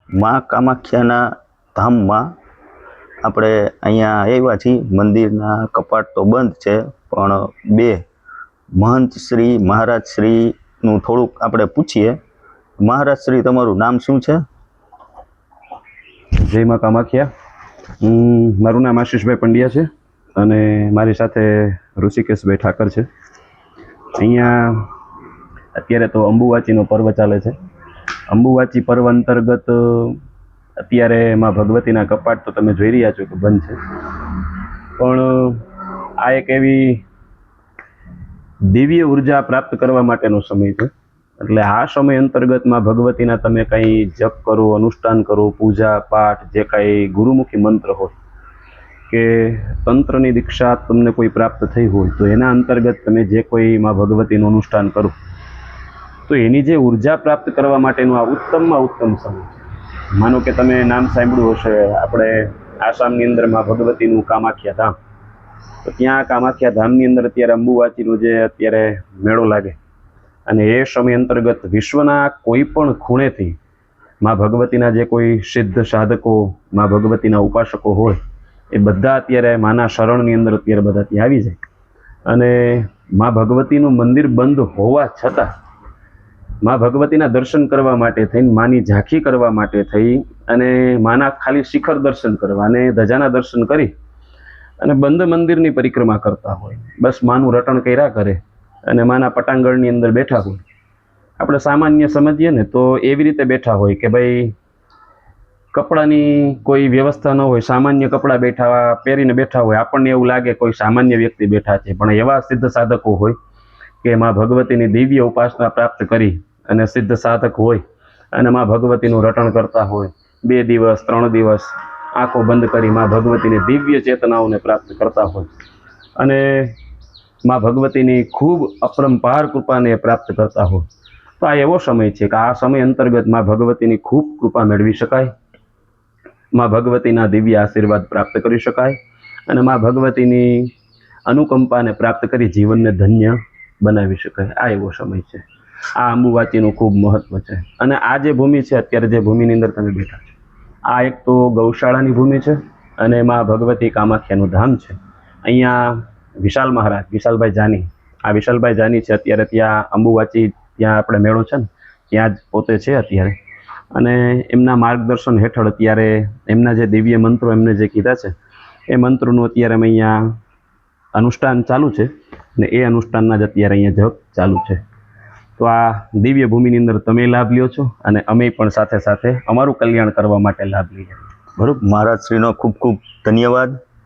મા કામાખ્યાના ધામમાં આપણે અહીંયા આવ્યા છીએ. મંદિરના કપાટ તો બંધ છે, પણ બે મહંત શ્રી મહારાજ શ્રીનું થોડુંક આપણે પૂછીએ. મહારાજ શ્રી, તમારું નામ શું છે? જય મા કામાખ્યા. મારું નામ આશીષભાઈ પંડ્યા છે અને મારી સાથે ઋષિકેશભાઈ ઠાકર છે. અહીંયા અત્યારે તો અંબુવાચીનો પર્વ ચાલે છે. અંબુવાચી પર્વ અંતર્ગત અત્યારે માં ભગવતીના કપાટ તો તમે જોઈ રહ્યા છો કે બંધ છે, પણ આ એક એવી દિવ્ય ઉર્જા પ્રાપ્ત કરવા માટેનો સમય છે. એટલે આ સમય અંતર્ગત માં ભગવતીના તમે કંઈ જપ કરો, અનુષ્ઠાન કરો, પૂજા પાઠ, જે કાંઈ ગુરુમુખી મંત્ર હોય કે તંત્રની દીક્ષા તમને કોઈ પ્રાપ્ત થઈ હોય તો એના અંતર્ગત તમે જે કોઈ માં ભગવતીનું અનુષ્ઠાન કરો તો એની જે ઉર્જા પ્રાપ્ત કરવા માટેનું આ ઉત્તમમાં ઉત્તમ સમય છે. માનો કે તમે નામ સાંભળ્યું હશે, આપણે આસામની અંદર માં ભગવતીનું કામાખ્યા ધામ, તો ત્યાં કામાખ્યા ધામની અંદર અત્યારે અંબુવાચીનો જે અત્યારે મેળો લાગે અને એ સમય અંતર્ગત વિશ્વના કોઈ પણ ખૂણેથી માં ભગવતીના જે કોઈ સિદ્ધ સાધકો, માં ભગવતીના ઉપાસકો હોય એ બધા અત્યારે માના શરણની અંદર અત્યારે બધા ત્યાં આવી જાય. અને માં ભગવતીનું મંદિર બંધ હોવા છતાં માં ભગવતીના દર્શન કરવા માટે થઈને, માની ઝાંખી કરવા માટે થઈ અને માના ખાલી શિખર દર્શન કરવા અને ધજાના દર્શન કરી અને બંધ મંદિરની પરિક્રમા કરતા હોય, બસ માનું રટણ કર્યા કરે અને માના પટાંગણની અંદર બેઠા હોય. આપણે સામાન્ય સમજીએ ને તો એવી રીતે બેઠા હોય કે ભાઈ કપડાની કોઈ વ્યવસ્થા ન હોય, સામાન્ય કપડાં પહેરીને બેઠા હોય. આપણને એવું લાગે કોઈ સામાન્ય વ્યક્તિ બેઠા છે, પણ એવા સિદ્ધ સાધકો હોય કે માં ભગવતીની દિવ્ય ઉપાસના પ્રાપ્ત કરી અને સિદ્ધ સાધક હોય અને માં ભગવતીનું રટણ કરતા હોય. 2 દિવસ 3 દિવસ આંખો બંધ કરી માં ભગવતીની દિવ્ય ચેતનાઓને પ્રાપ્ત કરતા હોય અને માં ભગવતીની ખૂબ અપરંપાર કૃપાને પ્રાપ્ત કરતા હોય. તો આ એવો સમય છે કે આ સમય અંતર્ગત માં ભગવતીની ખૂબ કૃપા મેળવી શકાય, માં ભગવતીના દિવ્ય આશીર્વાદ પ્રાપ્ત કરી શકાય અને માં ભગવતીની અનુકંપાને પ્રાપ્ત કરી જીવનને ધન્ય બનાવી શકાય. આ એવો સમય છે. આ અંબુવાચીનું ખૂબ મહત્વ છે. અને આ જે ભૂમિ છે, અત્યારે જે ભૂમિની અંદર તમે બેઠા છો, આ એક તો ગૌશાળાની ભૂમિ છે અને માં ભગવતી કામાખ્યાનું ધામ છે. અહીંયા વિશાલભાઈ જાની, આ વિશાલભાઈ જાની છે અત્યારે ત્યાં અંબુવાચી, ત્યાં આપણે મેળો છે ને ત્યાં જ પોતે છે અત્યારે. અને એમના માર્ગદર્શન હેઠળ અત્યારે એમના જે દિવ્ય મંત્રો એમને જે કીધા છે એ મંત્રોનું અત્યારે અમે અહીંયા અનુષ્ઠાન ચાલુ છે ને એ અનુષ્ઠાનના જ અત્યારે અહીંયા જપ ચાલુ છે. તો આ દિવ્ય ભૂમિની અંદર તમે લાભ લ્યો છો અને અમે પણ સાથે સાથે અમારું કલ્યાણ કરવા માટે લાભ લઈએ. બરોબર. મહારાજ શ્રીનો ખૂબ ખૂબ ધન્યવાદ.